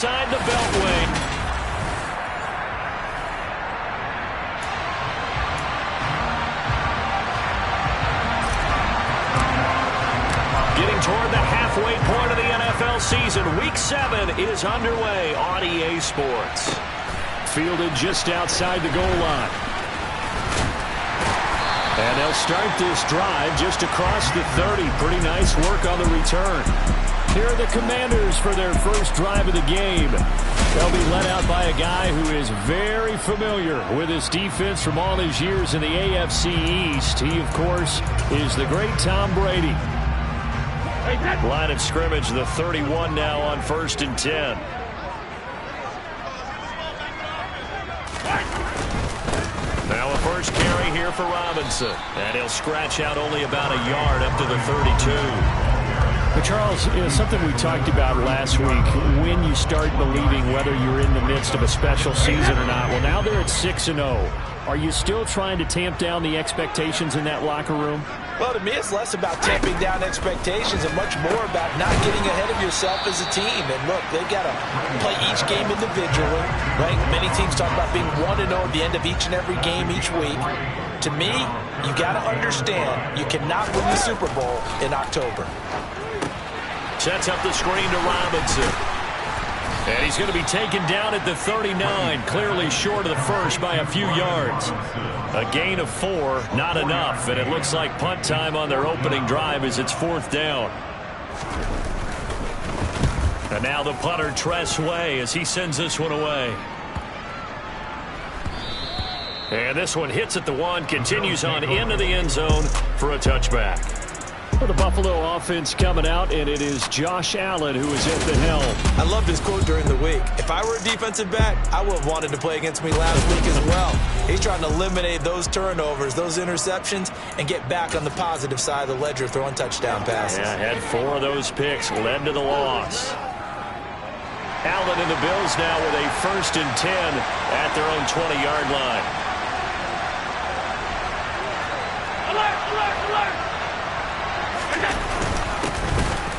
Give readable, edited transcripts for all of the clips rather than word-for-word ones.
Inside the beltway. Getting toward the halfway point of the NFL season. Week 7 is underway on EA Sports. Fielded just outside the goal line. And they'll start this drive just across the 30. Pretty nice work on the return. Here are the Commanders for their first drive of the game. They'll be led out by a guy who is very familiar with his defense from all his years in the AFC East. He, of course, is the great Tom Brady. Line of scrimmage, the 31 now on 1st and 10. Now a first carry here for Robinson. And he'll scratch out only about a yard up to the 32. But Charles, something we talked about last week, when you start believing whether you're in the midst of a special season or not. Well, now they're at 6-0. Are you still trying to tamp down the expectations in that locker room? Well, to me, it's less about tamping down expectations and much more about not getting ahead of yourself as a team. And look, they've got to play each game individually, right? Many teams talk about being 1-0 at the end of each and every game each week. To me, you got to understand you cannot win the Super Bowl in October. Sets up the screen to Robinson. And he's going to be taken down at the 39, clearly short of the first by a few yards. A gain of 4, not enough, and it looks like punt time on their opening drive as it's 4th down. And now the punter, Tress Way, as he sends this one away. And this one hits at the 1, continues on into the end zone for a touchback. For the Buffalo offense coming out, and it is Josh Allen who is at the helm. I loved his quote during the week. If I were a defensive back, I would have wanted to play against me last week as well. He's trying to eliminate those turnovers, those interceptions, and get back on the positive side of the ledger throwing touchdown passes. Yeah, had 4 of those picks, led to the loss. Allen and the Bills now with a 1st and 10 at their own 20-yard line.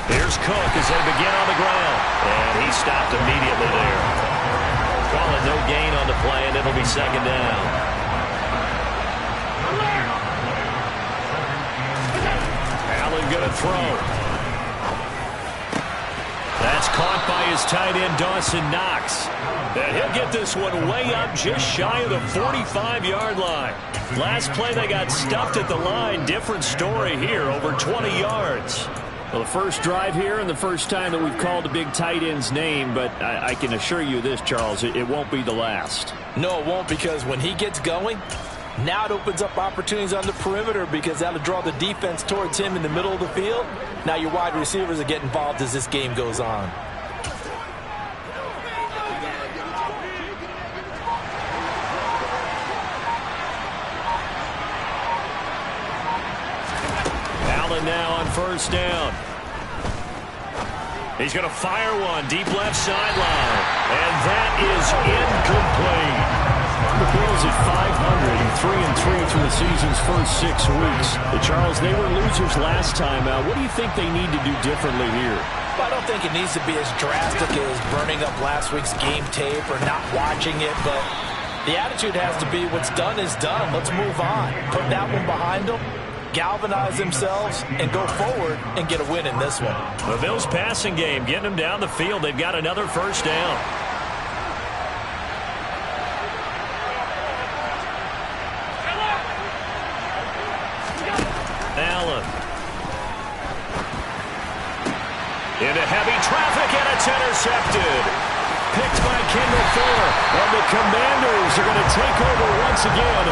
Here's Cook as they begin on the ground. And he stopped immediately there. Call it no gain on the play, and it'll be 2nd down. Allen going to throw. That's caught by his tight end, Dawson Knox. And he'll get this one way up just shy of the 45-yard line. Last play they got stuffed at the line. Different story here, over 20 yards. Well, the first drive here and the first time that we've called a big tight end's name, but I can assure you this, Charles, it won't be the last. No, it won't, because when he gets going, now it opens up opportunities on the perimeter because that'll draw the defense towards him in the middle of the field. Now your wide receivers will get involved as this game goes on. Now on 1st down. He's going to fire one deep left sideline. And that is incomplete. The Bills at 500 and 3-3 through the season's first 6 weeks. Charles, they were losers last time out. What do you think they need to do differently here? Well, I don't think it needs to be as drastic as burning up last week's game tape or not watching it, but the attitude has to be what's done is done. Let's move on. Put that one behind them. Galvanize themselves and go forward and get a win in this one. The Bills passing game, getting them down the field. They've got another 1st down. Allen. Into heavy traffic, and it's intercepted. Picked by Kendall Fuller. And the Commanders are going to take over once again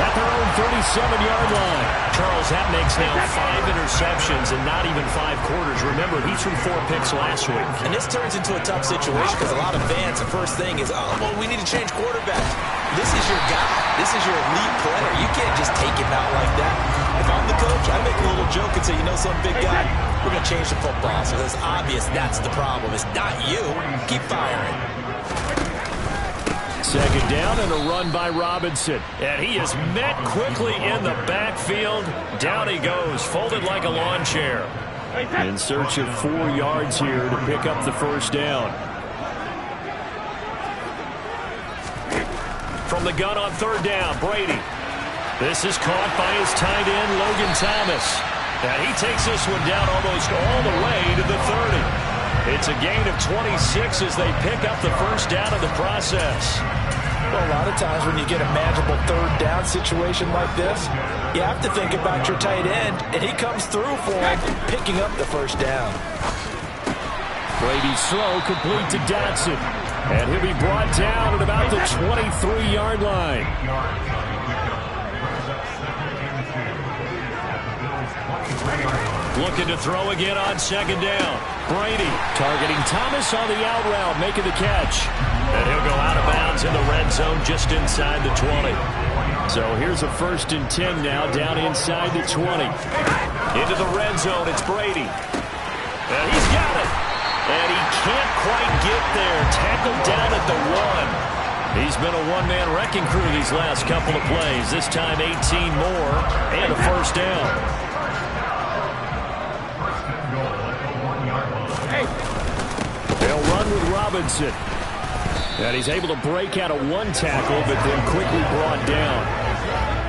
at their own 37-yard line. Charles, that makes now 5 interceptions and not even 5 quarters. Remember, he threw 4 picks last week. And this turns into a tough situation because a lot of fans, the first thing is, oh, well, we need to change quarterbacks. This is your guy. This is your elite player. You can't just take him out like that. If I'm the coach, I make a little joke and say, you know, some big guy, we're going to change the football. So it's obvious that's the problem. It's not you. Keep firing. 2nd down and a run by Robinson. And he is met quickly in the backfield. Down he goes, folded like a lawn chair. In search of 4 yards here to pick up the 1st down. From the gun on third down, Brady. This is caught by his tight end, Logan Thomas. And he takes this one down almost all the way to the 30. It's a gain of 26 as they pick up the first down in the process. Well, a lot of times when you get a manageable third down situation like this, you have to think about your tight end, and he comes through for him, picking up the first down. Brady's throw complete to Dotson. And he'll be brought down at about the 23-yard line. Looking to throw again on second down. Brady targeting Thomas on the out route, making the catch. And he'll go out of bounds in the red zone just inside the 20. So here's a 1st and 10 now down inside the 20. Into the red zone, it's Brady. And he's got it. And he can't quite get there. Tackled down at the 1. He's been a one-man wrecking crew these last couple of plays. This time 18 more and a first down. They'll run with Robinson. And he's able to break out of one tackle, but then quickly brought down.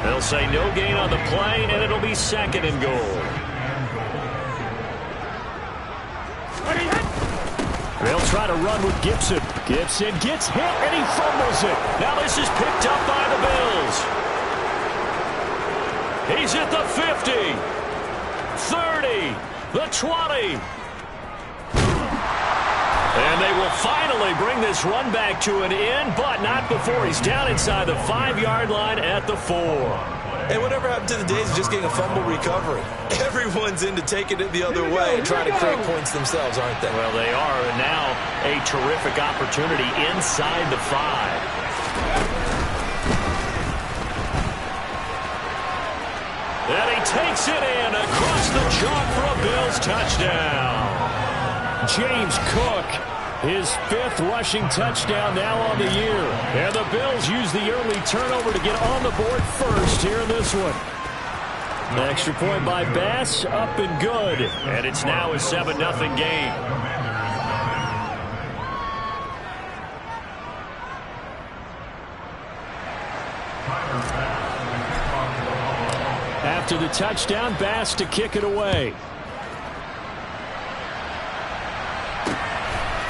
They'll say no gain on the play, and it'll be 2nd and goal. They'll try to run with Gibson. Gibson gets hit, and he fumbles it. Now this is picked up by the Bills. He's at the 50, 30, the 20. And they will finally bring this run back to an end, but not before he's down inside the 5-yard line at the 4. And whatever happened to the days of just getting a fumble recovery? Everyone's into taking it the other way and trying to create points themselves, aren't they? Well, they are, and now a terrific opportunity inside the 5. And he takes it in across the chalk for a Bills touchdown. James Cook, his 5th rushing touchdown now on the year. And the Bills use the early turnover to get on the board first here in this one. The extra point by Bass, up and good. And it's now a 7-0 game. After the touchdown, Bass to kick it away.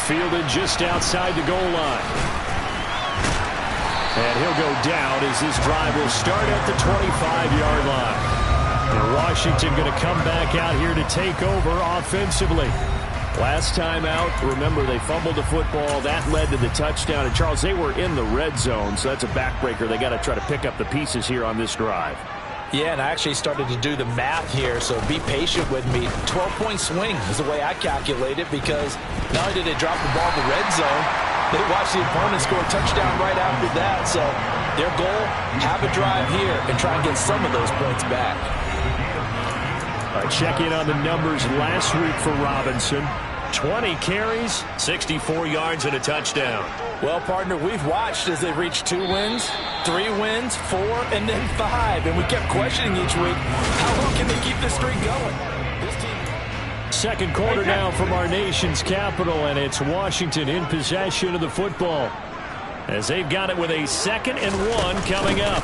Fielded just outside the goal line. And he'll go down as this drive will start at the 25-yard line. And Washington going to come back out here to take over offensively. Last time out, remember, they fumbled the football. That led to the touchdown. And, Charles, they were in the red zone, so that's a backbreaker. They got to try to pick up the pieces here on this drive. Yeah, and I actually started to do the math here, so be patient with me. 12-point swing is the way I calculate it, because not only did they drop the ball in the red zone, they watched the opponent score a touchdown right after that. So their goal, have a drive here and try and get some of those points back. All right, check in on the numbers last week for Robinson. 20 carries, 64 yards, and a touchdown. Well, partner, we've watched as they've reached 2 wins, 3 wins, 4, and then 5. And we kept questioning each week, how long can they keep this streak going? Second quarter now from our nation's capital, and it's Washington in possession of the football. As they've got it with a 2nd and 1 coming up.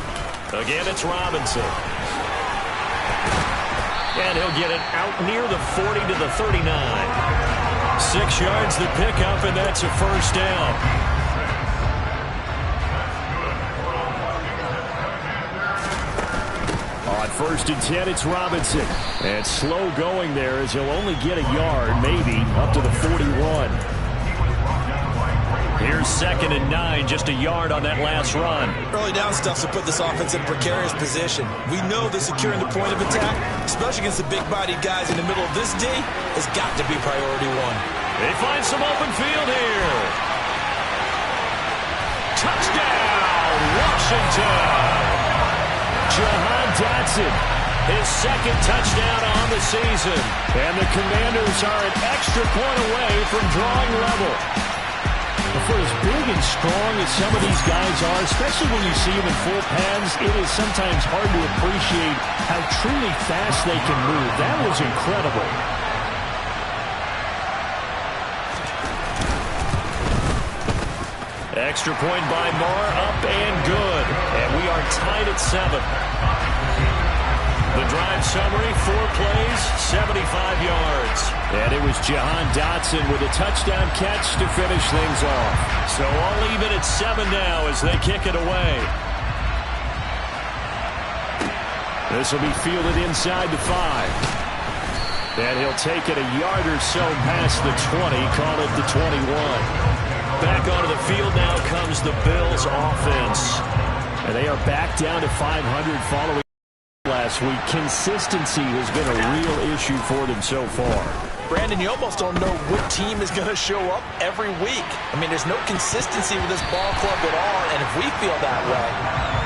Again, it's Robinson. And he'll get it out near the 40 to the 39. 6 yards the pickup, and that's a first down. On 1st and 10, it's Robinson. And slow going there as he'll only get a yard, maybe, up to the 41. Here's 2nd and 9, just a yard on that last run. Early down stuff to put this offense in a precarious position. We know that securing the point of attack, especially against the big-bodied guys in the middle of this D, has got to be priority 1. They find some open field here. Touchdown, Washington! Jahan Dotson, his 2nd touchdown on the season. And the Commanders are an extra point away from drawing level. For as big and strong as some of these guys are, especially when you see them in full pads, it is sometimes hard to appreciate how truly fast they can move. That was incredible. Extra point by Marr, up and good. And we are tied at 7. The drive summary, 4 plays, 75 yards. And it was Jahan Dotson with a touchdown catch to finish things off. So all even at 7 now as they kick it away. This will be fielded inside the 5. And he'll take it a yard or so past the 20, call it the 21. Back onto the field now comes the Bills offense. And they are back down to 500 following last week. Consistency has been a real issue for them so far. Brandon, you almost don't know what team is going to show up every week. I mean, there's no consistency with this ball club at all, and if we feel that way,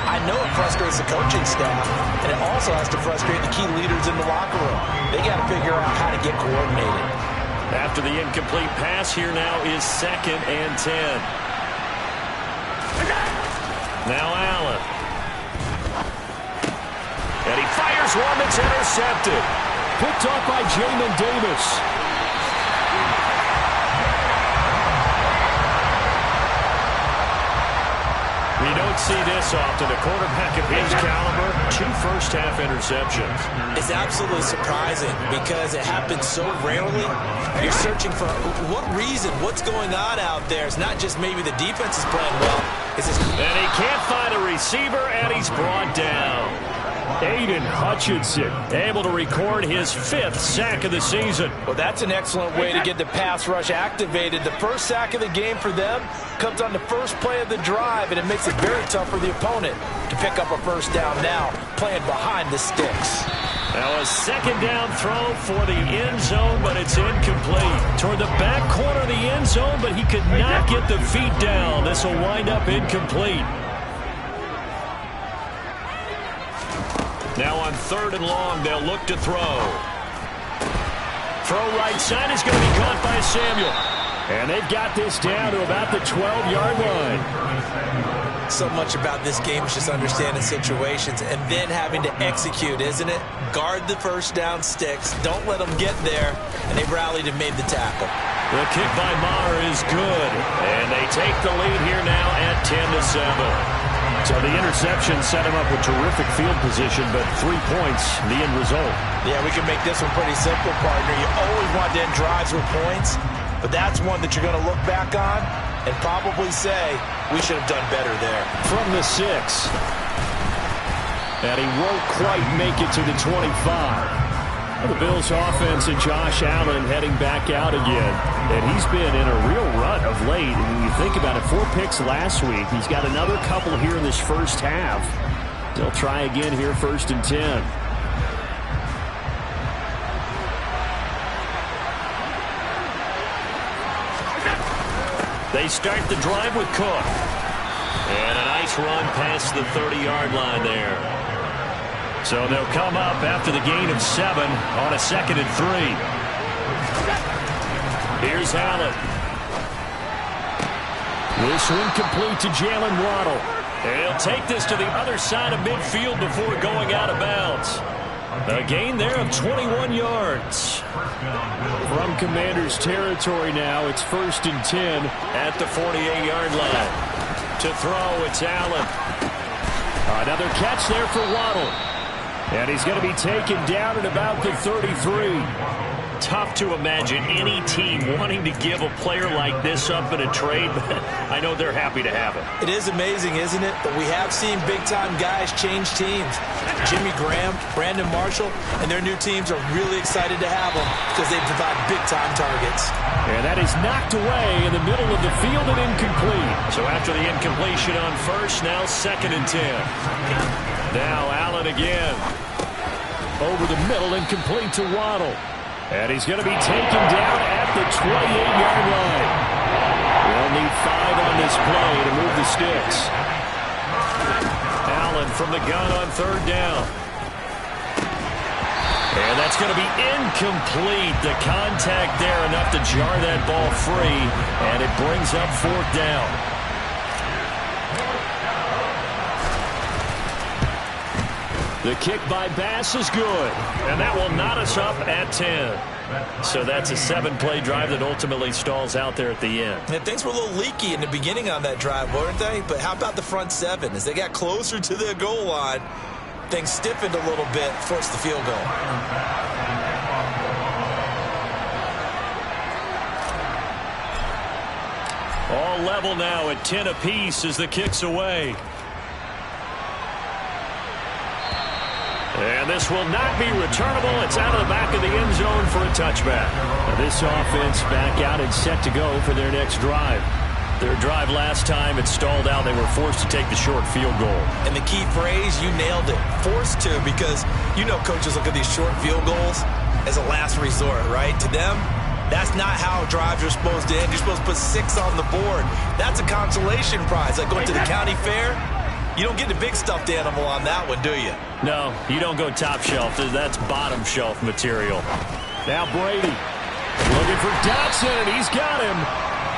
I know it frustrates the coaching staff, and it also has to frustrate the key leaders in the locker room. They got to figure out how to get coordinated. After the incomplete pass, here now is 2nd and 10. Now Allen. And he fires one that's intercepted. Picked off by Jamin Davis. We don't see this often. A quarterback of his caliber, 2 first-half interceptions. It's absolutely surprising because it happens so rarely. You're searching for what reason, what's going on out there. It's not just maybe the defense is playing well. It's just... And he can't find a receiver, and he's brought down. Aiden Hutchinson able to record his 5th sack of the season. Well, that's an excellent way to get the pass rush activated. The first sack of the game for them comes on the first play of the drive, and it makes it very tough for the opponent to pick up a first down now, playing behind the sticks. Now a 2nd down throw for the end zone, but it's incomplete. Toward the back corner of the end zone, but he could not get the feet down. This will wind up incomplete. Now on 3rd and long, they'll look to throw. Throw right side is going to be caught by Samuel. And they've got this down to about the 12-yard line. So much about this game is just understanding situations and then having to execute, isn't it? Guard the first down sticks. Don't let them get there. And they rallied and made the tackle. The kick by Marr is good. And they take the lead here now at 10-7. So the interception set him up with terrific field position, but 3 points, the end result. Yeah, we can make this one pretty simple, partner. You always want to end drives with points, but that's one that you're going to look back on and probably say, we should have done better there. From the 6. And he won't quite make it to the 25. The Bills offense and Josh Allen heading back out again. And he's been in a real rut of late. And when you think about it, 4 picks last week. He's got another couple here in this first half. They'll try again here, 1st and 10. They start the drive with Cook. And a nice run past the 30-yard line there. So they'll come up after the gain of 7 on a 2nd and 3. Here's Allen. This one complete to Jalen Waddle. And he'll take this to the other side of midfield before going out of bounds. A gain there of 21 yards. From Commanders territory now, it's 1st and 10 at the 48-yard line. To throw, it's Allen. Another catch there for Waddle. And he's going to be taken down at about the 33. Tough to imagine any team wanting to give a player like this up in a trade, but I know they're happy to have him. It is amazing, isn't it? But we have seen big-time guys change teams. Jimmy Graham, Brandon Marshall, and their new teams are really excited to have them because they provide big-time targets. And that is knocked away in the middle of the field and incomplete. So after the incompletion on 1st, now 2nd and 10. Now Allen again. Over the middle and complete to Waddle. And he's going to be taken down at the 28-yard line. They'll need 5 on this play to move the sticks. Allen from the gun on 3rd down. And that's going to be incomplete. The contact there enough to jar that ball free. And it brings up 4th down. The kick by Bass is good, and that will knot us up at 10. So that's a 7-play drive that ultimately stalls out there at the end. And things were a little leaky in the beginning on that drive, weren't they? But how about the front 7? As they got closer to the goal line, things stiffened a little bit, forced the field goal. All level now at 10 apiece as the kick's away. And this will not be returnable. It's out of the back of the end zone for a touchback. Now this offense back out and set to go for their next drive. Their drive last time, it stalled out. They were forced to take the short field goal. And the key phrase, you nailed it, forced to, because you know coaches look at these short field goals as a last resort, right? To them, that's not how drives are supposed to end. You're supposed to put 6 on the board. That's a consolation prize. Like going to the county fair, you don't get the big stuffed animal on that one, do you? No, you don't go top shelf. That's bottom shelf material. Now Brady looking for Dotson, and he's got him.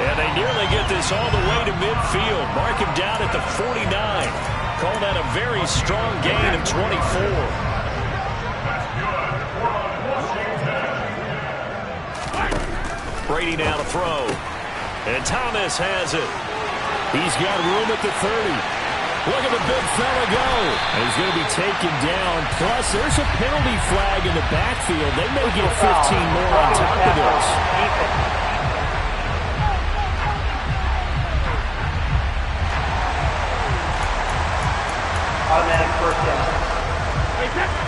And they nearly get this all the way to midfield. Mark him down at the 49. Call that a very strong gain of 24. Brady now to throw. And Thomas has it. He's got room at the 30. Look at the big fella go. And he's going to be taken down. Plus, there's a penalty flag in the backfield. They may get 15 more on top of this.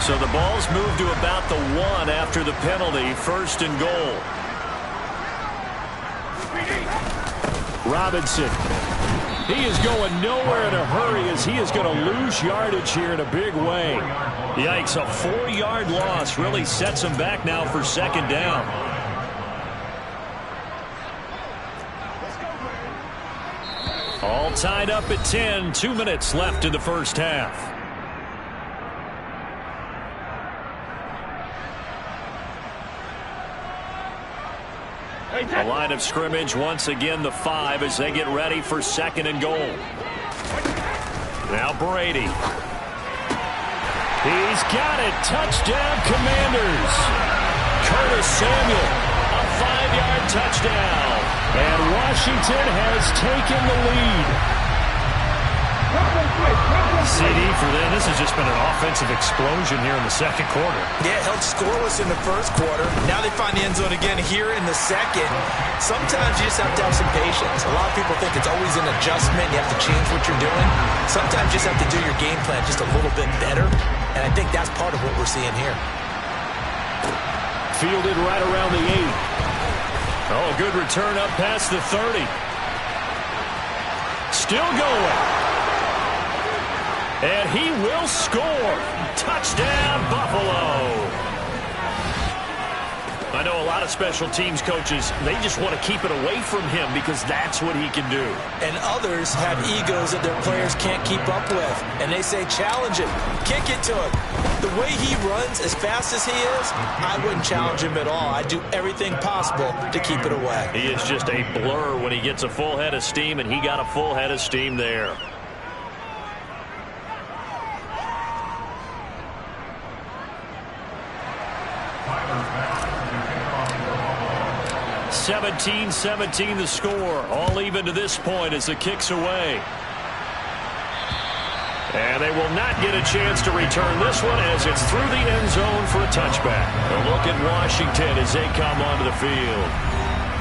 So the ball's moved to about the 1 after the penalty. 1st and goal. Robinson. He is going nowhere in a hurry as he is going to lose yardage here in a big way. Yikes, a 4-yard loss really sets him back now for 2nd down. All tied up at 10. 2 minutes left in the first half. The line of scrimmage once again the 5 as they get ready for 2nd and goal. Now Brady. He's got it. Touchdown Commanders. Curtis Samuel, a 5-yard touchdown. And Washington has taken the lead. CD for them. This has just been an offensive explosion here in the 2nd quarter. Yeah, held scoreless in the 1st quarter. Now they find the end zone again here in the 2nd. Sometimes you just have to have some patience. A lot of people think it's always an adjustment. You have to change what you're doing. Sometimes you just have to do your game plan just a little bit better. And I think that's part of what we're seeing here. Fielded right around the 8. Oh, good return up past the 30. Still going. And he will score. Touchdown, Buffalo. I know a lot of special teams coaches, they just want to keep it away from him because that's what he can do. And others have egos that their players can't keep up with. And they say, challenge him, kick it to him. The way he runs as fast as he is, I wouldn't challenge him at all. I'd do everything possible to keep it away. He is just a blur when he gets a full head of steam, and he got a full head of steam there. 17-17 the score. All even to this point as the kick's away. And they will not get a chance to return this one as it's through the end zone for a touchback. A look at Washington as they come onto the field.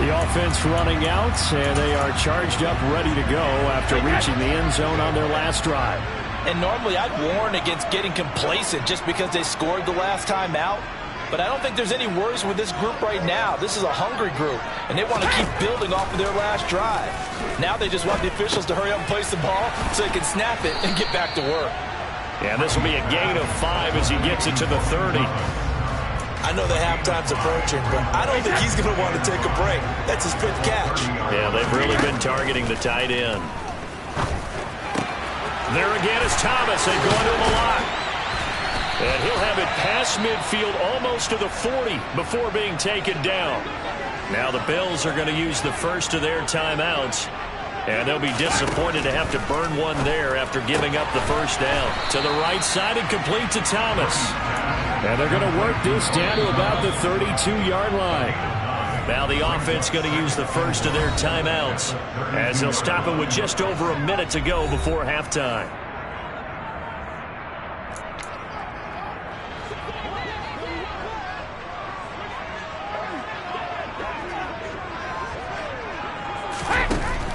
The offense running out, and they are charged up, ready to go after reaching the end zone on their last drive. And normally I'd warn against getting complacent just because they scored the last time out. But I don't think there's any worries with this group right now. This is a hungry group, and they want to keep building off of their last drive. Now they just want the officials to hurry up and place the ball so they can snap it and get back to work. Yeah, this will be a gain of 5 as he gets it to the 30. I know the halftime's approaching, but I don't think he's going to want to take a break. That's his 5th catch. Yeah, they've really been targeting the tight end. There again is Thomas, and going to him a lot. And he'll have it past midfield almost to the 40 before being taken down. Now the Bills are going to use the first of their timeouts. And they'll be disappointed to have to burn one there after giving up the first down. To the right side and complete to Thomas. And they're going to work this down to about the 32-yard line. Now the offense going to use the first of their timeouts as they'll stop it with just over a minute to go before halftime.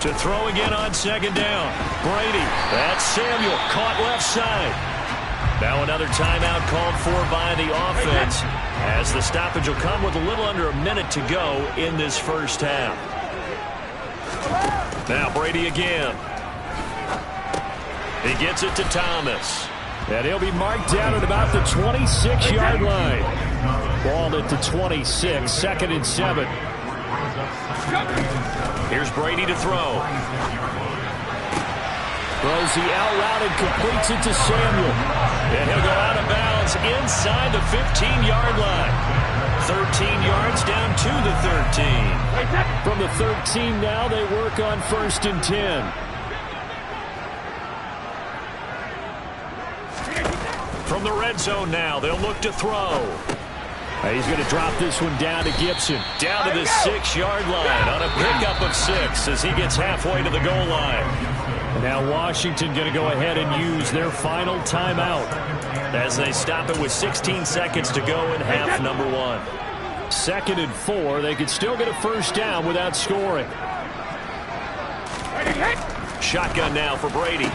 To throw again on second down. Brady. That's Samuel. Caught left side. Now another timeout called for by the offense as the stoppage will come with a little under a minute to go in this first half. Now Brady again. He gets it to Thomas. And he'll be marked down at about the 26-yard line. Ball at the 26, 2nd and 7. Here's Brady to throw. Throws the out route and completes it to Samuel. And he'll go out of bounds inside the 15-yard line. 13 yards down to the 13. From the 13 now, they work on 1st and 10. From the red zone now, they'll look to throw. He's going to drop this one down to Gibson. Down to the 6-yard line on a pickup of 6 as he gets halfway to the goal line. And now Washington going to go ahead and use their final timeout as they stop it with 16 seconds to go in half number 1. 2nd and 4. They could still get a first down without scoring. Shotgun now for Brady.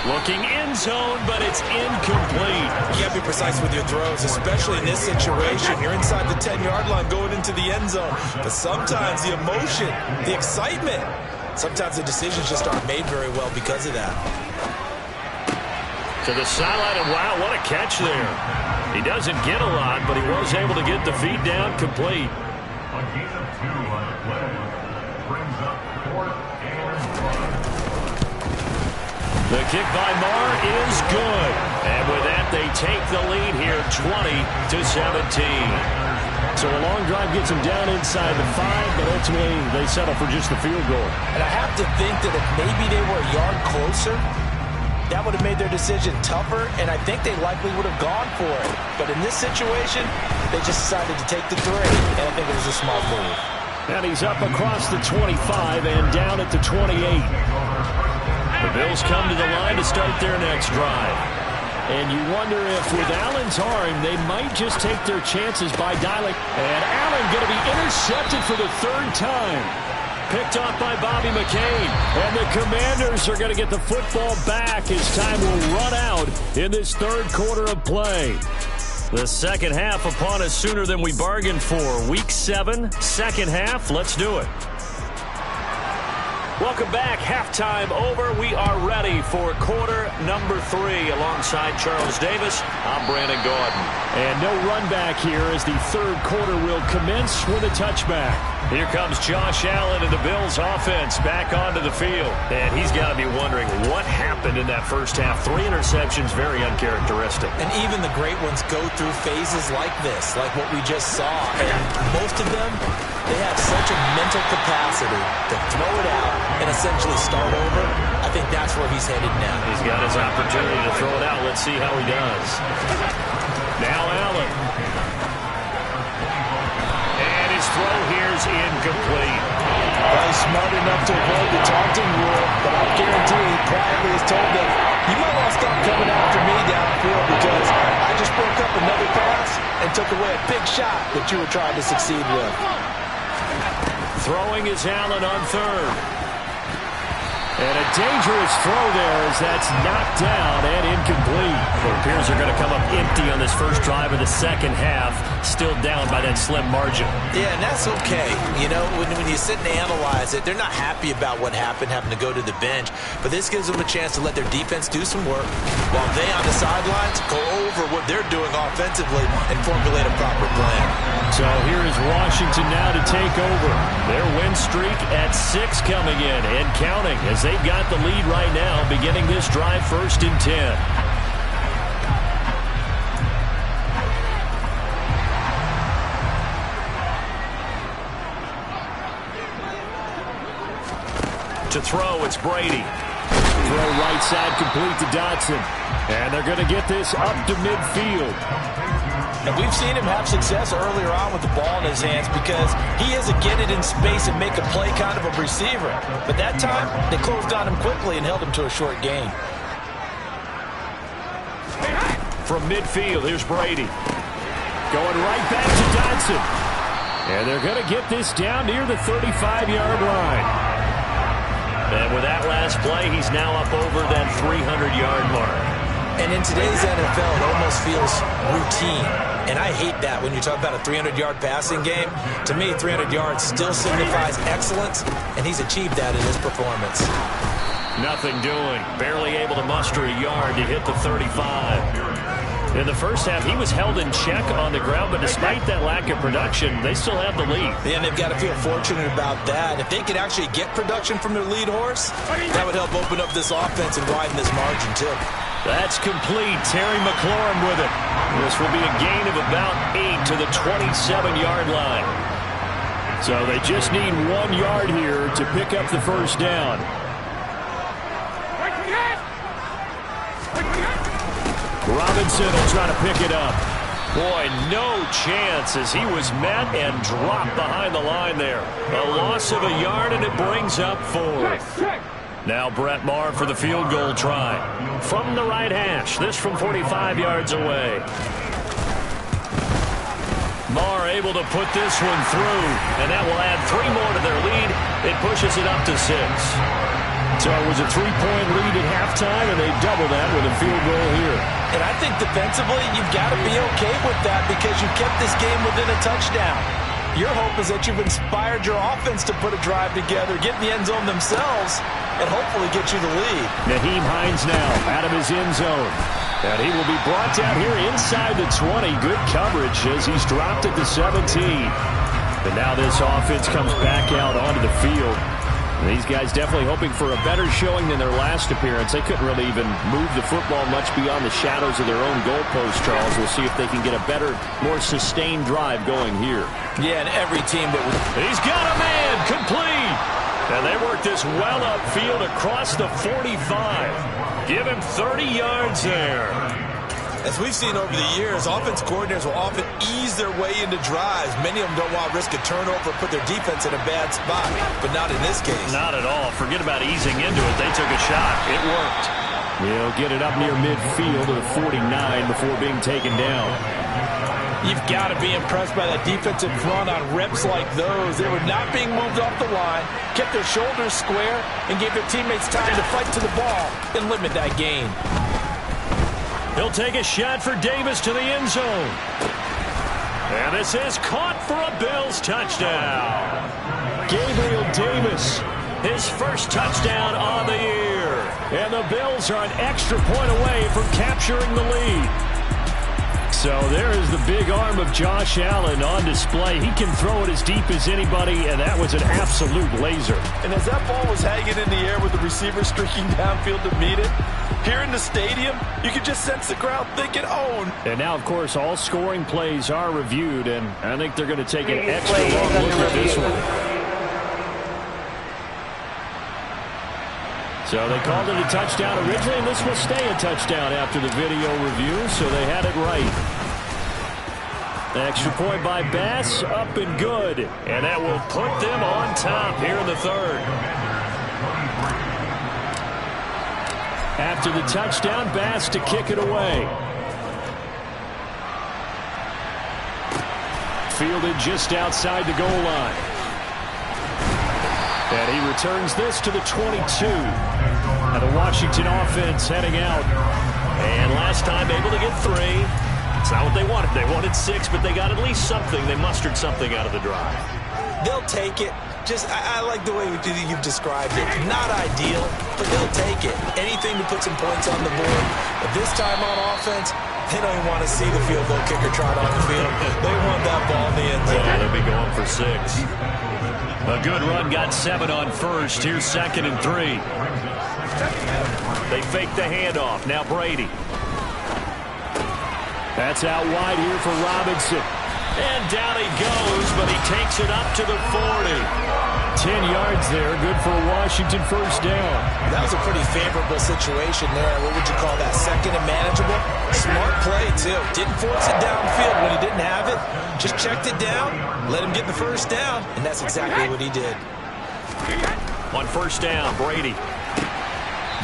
Looking end zone, but it's incomplete. You got to be precise with your throws, especially in this situation. You're inside the 10-yard line going into the end zone. But sometimes the emotion, the excitement, sometimes the decisions just aren't made very well because of that. To the sideline, and wow, what a catch there. He doesn't get a lot, but he was able to get the feed down complete. A gain of 2 on the play brings up 4th and 1. The kick by Marr is good. And with that, they take the lead here 20-17. So a long drive gets them down inside the 5, but ultimately they settle for just the field goal. And I have to think that if maybe they were a yard closer, that would have made their decision tougher, and I think they likely would have gone for it. But in this situation, they just decided to take the 3, and I think it was a smart move. And he's up across the 25 and down at the 28. The Bills come to the line to start their next drive. And you wonder if with Allen's arm, they might just take their chances by dialing. And Allen going to be intercepted for the 3rd time. Picked off by Bobby McCain. And the Commanders are going to get the football back as time will run out in this 3rd quarter of play. The second half upon us sooner than we bargained for. Week 7, second half. Let's do it. Welcome back. Halftime over. We are ready for quarter number 3. Alongside Charles Davis, I'm Brandon Gordon. And no run back here as the 3rd quarter will commence with a touchback. Here comes Josh Allen and the Bills offense back onto the field. And he's got to be wondering what happened in that first half. 3 interceptions, very uncharacteristic. And even the great ones go through phases like this, like what we just saw. And most of them, they have such a mental capacity to throw it out and essentially start over. I think that's where he's headed now. He's got his opportunity to throw it out. Let's see how he does. Now Allen. And his throw here is incomplete. Well, he's smart enough to avoid the taunting rule, but I guarantee he probably has told them, you might want to stop coming after me downfield because I just broke up another pass and took away a big shot that you were trying to succeed with. Throwing is Allen on 3rd. And a dangerous throw there as that's knocked down and incomplete. It appears they're going to come up empty on this first drive of the second half. Still down by that slim margin. Yeah, and that's okay. You know, when you sit and analyze it, they're not happy about what happened, having to go to the bench. But this gives them a chance to let their defense do some work while they on the sidelines go over what they're doing offensively and formulate a proper plan. So here is Washington now to take over. Their win streak at 6 coming in and counting as they've got the lead right now, beginning this drive 1st and 10. To throw, it's Brady. Throw right side complete to Dotson. And they're going to get this up to midfield. And we've seen him have success earlier on with the ball in his hands because he is a get it in space and make a play kind of a receiver. But that time, they closed on him quickly and held him to a short gain. From midfield, here's Brady. Going right back to Dotson. And they're going to get this down near the 35-yard line. And with that last play, he's now up over that 300-yard mark. And in today's NFL, it almost feels routine. And I hate that when you talk about a 300-yard passing game. To me, 300 yards still signifies excellence, and he's achieved that in his performance. Nothing doing. Barely able to muster a yard to hit the 35. In the first half, he was held in check on the ground, but despite that lack of production, they still have the lead. Yeah, and they've got to feel fortunate about that. If they could actually get production from their lead horse, that would help open up this offense and widen this margin, too. That's complete. Terry McLaurin with it. This will be a gain of about 8 to the 27-yard line. So they just need 1 yard here to pick up the first down. Robinson will try to pick it up. Boy, no chance as he was met and dropped behind the line there. A loss of a yard, and it brings up 4. Now Brett Maher for the field goal try. From the right hash, this from 45 yards away. Maher able to put this one through, and that will add 3 more to their lead. It pushes it up to 6. So it was a 3-point lead at halftime, and they double that with a field goal here. And I think defensively, you've got to be okay with that because you kept this game within a touchdown. Your hope is that you've inspired your offense to put a drive together, get in the end zone themselves, and hopefully get you the lead. Nyheim Hines now out of his end zone. And he will be brought down here inside the 20. Good coverage as he's dropped at the 17. And now this offense comes back out onto the field. These guys definitely hoping for a better showing than their last appearance. They couldn't really even move the football much beyond the shadows of their own goalpost, Charles. We'll see if they can get a better, more sustained drive going here. Yeah, and every team that was... He's got a man, complete. And they work this well upfield across the 45. Give him 30 yards there. As we've seen over the years, offense coordinators will often ease their way into drives. Many of them don't want to risk a turnover or put their defense in a bad spot, but not in this case. Not at all. Forget about easing into it. They took a shot. It worked. He'll get it up near midfield to the 49 before being taken down. You've got to be impressed by that defensive front on reps like those. They were not being moved off the line, kept their shoulders square, and gave their teammates time to fight to the ball and limit that gain. He'll take a shot for Davis to the end zone. And this is caught for a Bills touchdown. Gabriel Davis, his first touchdown on the year. And the Bills are an extra point away from capturing the lead. So there is the big arm of Josh Allen on display. He can throw it as deep as anybody, and that was an absolute laser. And as that ball was hanging in the air with the receiver streaking downfield to meet it, here in the stadium, you could just sense the crowd thinking, own. And now, of course, all scoring plays are reviewed, and I think they're going to take an extra long look at this one. So they called it a touchdown originally, and this will stay a touchdown after the video review, so they had it right. Extra point by Bass, up and good. And that will put them on top here in the third. After the touchdown, Bass to kick it away. Fielded just outside the goal line. And he returns this to the 22. And the Washington offense heading out. And last time able to get 3. It's not what they wanted. They wanted 6, but they got at least something. They mustered something out of the drive. They'll take it. I like the way you've described it. Not ideal, but they'll take it. Anything to put some points on the board. But this time on offense, they don't even want to see the field goal kicker trot on the field. They want that ball in the end zone. Yeah, they'll be going for 6. A good run, got 7 on first. Here's 2nd and 3. They fake the handoff. Now Brady. That's out wide here for Robinson. And down he goes, but he takes it up to the 40. 10 yards there, good for a Washington first down. That was a pretty favorable situation there. What would you call that? Second and manageable? Smart play, too. Didn't force it downfield when he didn't have it. Just checked it down, let him get the first down, and that's exactly what he did. On first down, Brady.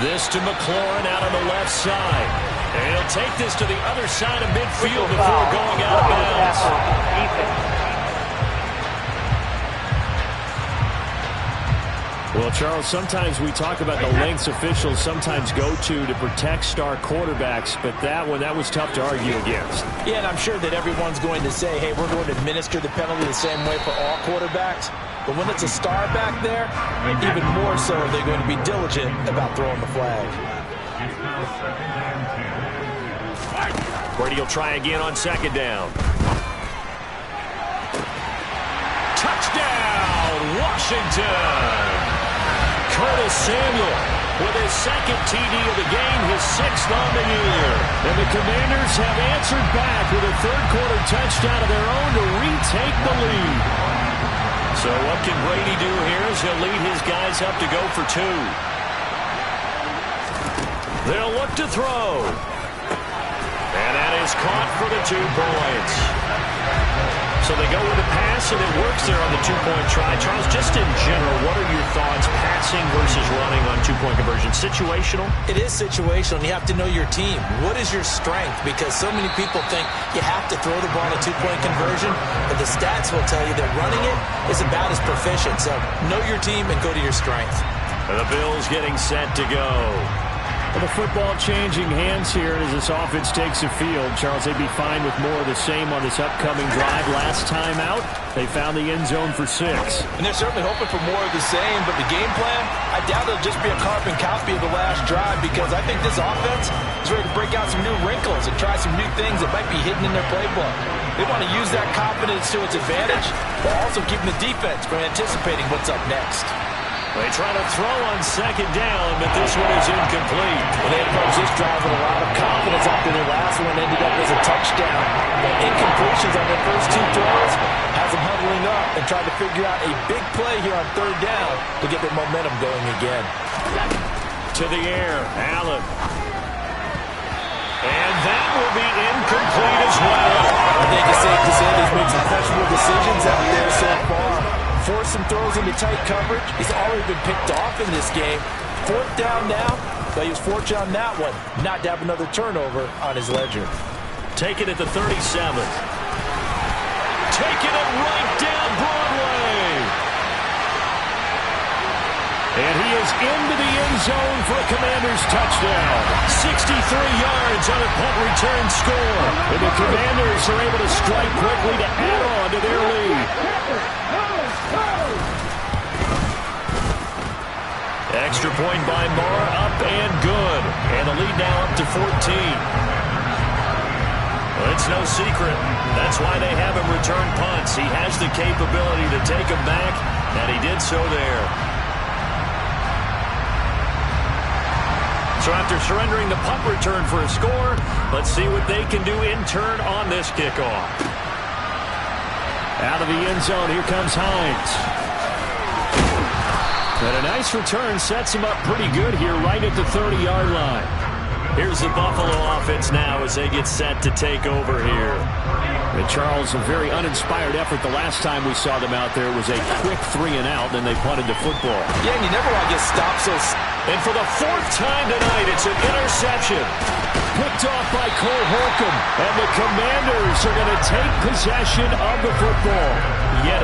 This to McLaurin out on the left side. And he'll take this to the other side of midfield before going out of bounds. Well, Charles, sometimes we talk about the lengths officials sometimes go to protect star quarterbacks, but that was tough to argue against. Yeah, and I'm sure that everyone's going to say, hey, we're going to administer the penalty the same way for all quarterbacks. But when it's a star back there, even more so are they going to be diligent about throwing the flag. Brady will try again on second down. Touchdown, Washington! Curtis Samuel with his second TD of the game, his sixth on the year. And the Commanders have answered back with a third-quarter touchdown of their own to retake the lead. So what can Brady do here as he'll lead his guys up to go for two? They'll look to throw. And that is caught for the 2 points. So they go with a pass, and it works there on the 2-point try. Charles, just in general, what are your thoughts, passing versus running on 2-point conversion? Situational? It is situational, and you have to know your team. What is your strength? Because so many people think you have to throw the ball in a 2-point conversion, but the stats will tell you that running it is about as proficient. So know your team and go to your strength. And the Bills getting set to go. Well, the football changing hands here as this offense takes the field. Charles, they'd be fine with more of the same on this upcoming drive. Last time out, they found the end zone for 6. And they're certainly hoping for more of the same, but the game plan, I doubt it'll just be a carbon copy of the last drive, because I think this offense is ready to break out some new wrinkles and try some new things that might be hidden in their playbook. They want to use that confidence to its advantage, while also keeping the defense from anticipating what's up next. They try to throw on second down, but this one is incomplete. Well, they approached this drive with a lot of confidence after their last one ended up as a touchdown. But incompletions on their first 2 throws has them huddling up and trying to figure out a big play here on third down to get their momentum going again. To the air, Allen. And that will be incomplete as well. I think it's safe to say he's made some questionable decisions out there so far. Forced some throws into tight coverage. He's already been picked off in this game. 4th down now, but he was fortunate on that one not to have another turnover on his ledger. Taking it to 37th. Taking it right down Broadway. And he is into the end zone for a Commanders touchdown. 63 yards on a punt return score. And the Commanders are able to strike quickly to add on to their lead. Extra point by Marr, up and good. And the lead now up to 14. Well, it's no secret. That's why they have him return punts. He has the capability to take them back, and he did so there. So after surrendering the punt return for a score, let's see what they can do in turn on this kickoff. Out of the end zone, here comes Hines. And a nice return sets him up pretty good here right at the 30-yard line. Here's the Buffalo offense now as they get set to take over here. And Charles, a very uninspired effort the last time we saw them out there was a quick 3-and-out, then they punted the football. Yeah, and you never want to get stopped so... And for the 4th time tonight, it's an interception. Picked off by Cole Holcomb. And the Commanders are going to take possession of the football. Yet